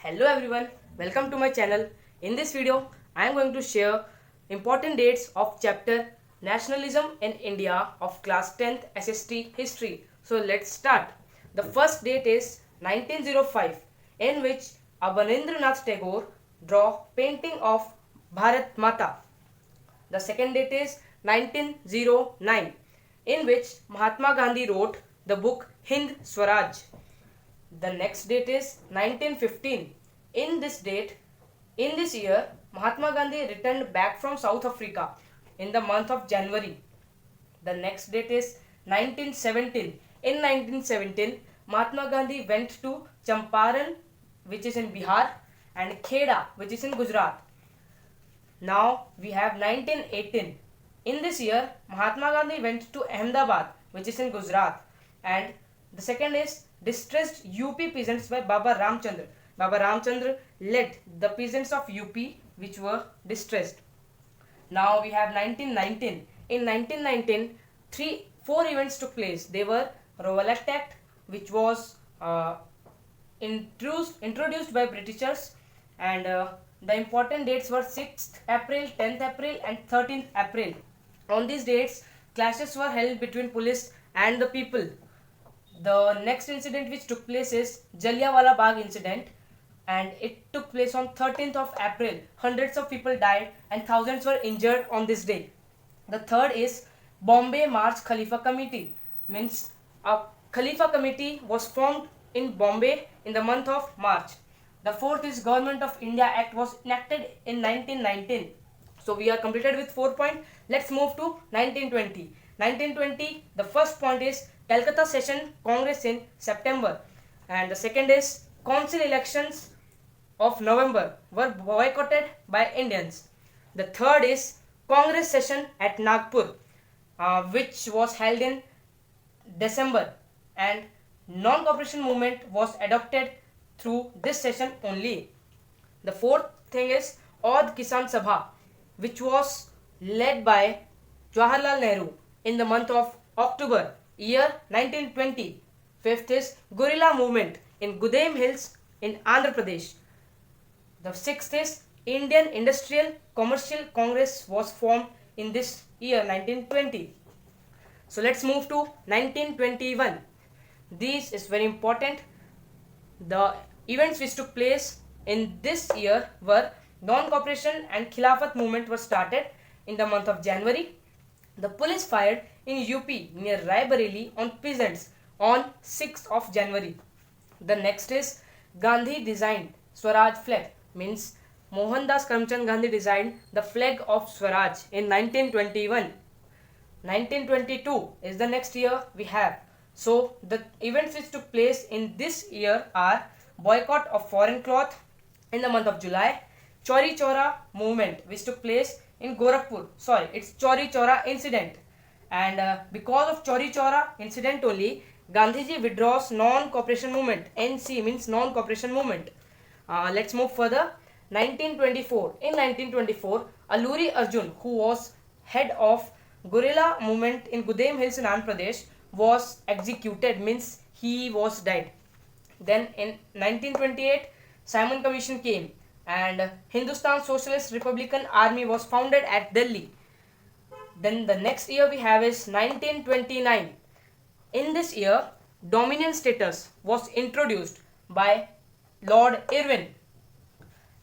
Hello everyone, welcome to my channel. In this video, I am going to share important dates of chapter Nationalism in India of class 10th SST History. So let's start. The first date is 1905, in which Abanindranath Tagore draw painting of Bharat Mata. The second date is 1909, in which Mahatma Gandhi wrote the book Hind Swaraj. The next date is 1915. In this year, Mahatma Gandhi returned back from South Africa in the month of January. The next date is 1917. In 1917, Mahatma Gandhi went to Champaran, which is in Bihar, and Kheda, which is in Gujarat. Now we have 1918. In this year, Mahatma Gandhi went to Ahmedabad, which is in Gujarat, and the second is distressed UP peasants by Baba Ramchandra. Baba Ramchandra led the peasants of UP which were distressed. Now we have 1919. In 1919, four events took place. They were Rowlatt Act, which was introduced by Britishers, and the important dates were 6th April, 10th April, and 13th April. On these dates, clashes were held between police and the people. The next incident which took place is Jallianwala Bagh incident, and it took place on 13th of April. Hundreds of people died and thousands were injured on this day. The third is Bombay March Khalifa Committee, means a Khalifa committee was formed in Bombay in the month of March. The fourth is Government of India Act was enacted in 1919. So we are completed with 4 points. Let's move to 1920. 1920, the first point is Calcutta Session Congress in September, and the second is Council elections of November were boycotted by Indians. The third is Congress session at Nagpur, which was held in December, and non-cooperation movement was adopted through this session only. The fourth thing is Audh Kisan Sabha, which was led by Jawaharlal Nehru in the month of October, year 1920. Fifth is Guerrilla Movement in Gudem Hills in Andhra Pradesh. The sixth is Indian Industrial Commercial Congress was formed in this year 1920. So let's move to 1921. This is very important. The events which took place in this year were non-cooperation and Khilafat movement was started in the month of January. The police fired in UP near Raebareli on peasants on 6th of January. The next is Gandhi designed Swaraj flag, means Mohandas Karamchand Gandhi designed the flag of Swaraj in 1921. 1922 is the next year we have. So the events which took place in this year are boycott of foreign cloth in the month of July, Chauri Chaura movement which took place in Gorakhpur. It's Chauri Chaura incident, and because of Chauri Chaura incident only, Gandhiji withdraws non-cooperation movement. NC means non-cooperation movement. Let's move further. 1924. In 1924, Alluri Arjun, who was head of guerrilla movement in Gudem Hills in Andhra Pradesh, was executed, means he was died. Then in 1928, Simon Commission came, and Hindustan Socialist Republican Army was founded at Delhi. Then the next year we have is 1929. In this year, Dominion status was introduced by Lord Irwin,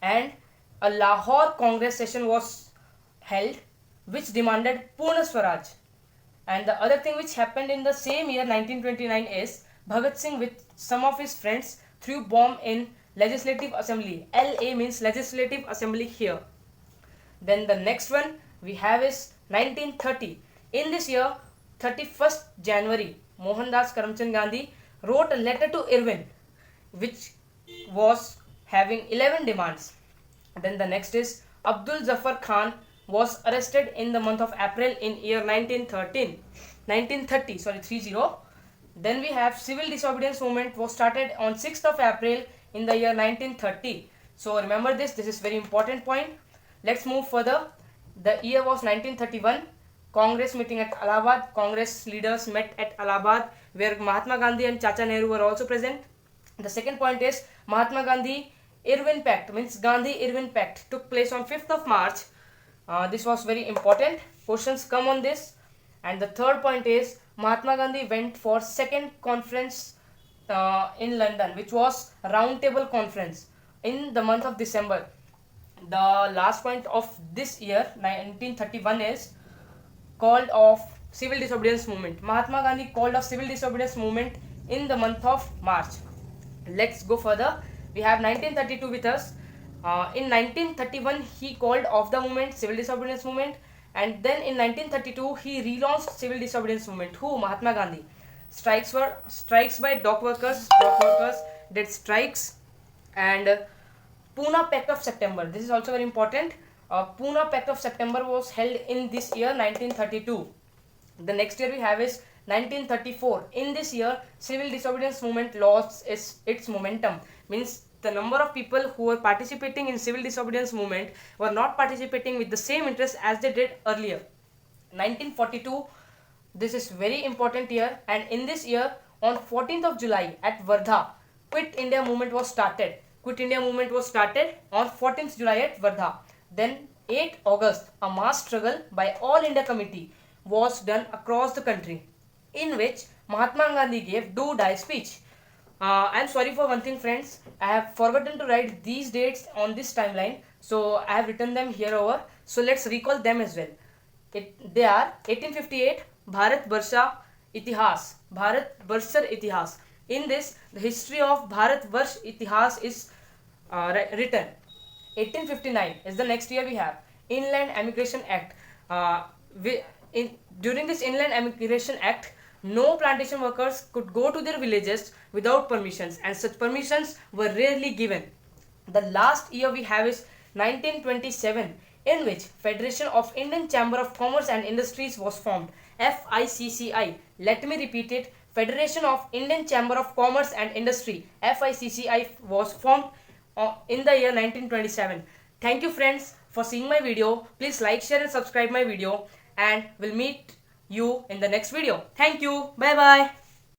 and a Lahore Congress session was held which demanded Purna Swaraj. And the other thing which happened in the same year 1929 is Bhagat Singh with some of his friends threw bomb in Legislative Assembly. LA means Legislative Assembly here. Then the next one we have is 1930. In this year, 31st January, Mohandas Karamchand Gandhi wrote a letter to Irwin which was having 11 demands. Then the next is Abdul Zafar Khan was arrested in the month of April in year 1930. Then we have civil disobedience movement was started on 6th of April in the year 1930. So remember this is very important point. Let's move further. The year was 1931. Congress meeting at Allahabad. Congress leaders met at Allahabad, where Mahatma Gandhi and Chacha Nehru were also present. The second point is Mahatma Gandhi Irwin Pact, means Gandhi-Irwin Pact, took place on 5th of March. This was very important. Questions come on this. And the third point is Mahatma Gandhi went for second conference in London, which was Round Table Conference in the month of December. The last point of this year, 1931, is called of civil disobedience movement. Mahatma Gandhi called of civil disobedience movement in the month of March. Let's go further. We have 1932 with us. In 1931, he called off the movement, civil disobedience movement, and then in 1932, he relaunched civil disobedience movement. Who? Mahatma Gandhi. Strikes by dock workers. Dock workers did strikes, and Pune Pact of September. This is also very important. Pune Pact of September was held in this year, 1932. The next year we have is 1934. In this year, civil disobedience movement lost its momentum. Means the number of people who were participating in civil disobedience movement were not participating with the same interest as they did earlier. 1942, this is very important year, and in this year, on 14th of July at Wardha, Quit India movement was started. Quit India movement was started on 14th July at Wardha. Then 8th August, a mass struggle by All India Committee was done across the country, in which Mahatma Gandhi gave do-die speech. I am sorry for one thing, friends. I have forgotten to write these dates on this timeline, so I have written them here over. So let's recall them as well. They are 1858 Bharat Varsha Itihas. Bharat Varsar Itihas. In this, the history of Bharat Varsh Itihas is written. 1859 is the next year we have. Inland Emigration Act. During this Inland Emigration Act, no plantation workers could go to their villages without permissions, and such permissions were rarely given. The last year we have is 1927, in which Federation of Indian Chamber of Commerce and Industries was formed. FICCI. Let me repeat it. Federation of Indian Chamber of Commerce and Industry, FICCI, was formed in the year 1927. Thank you, friends, for seeing my video. Please like, share and subscribe my video, and we'll meet you in the next video. Thank you. Bye bye.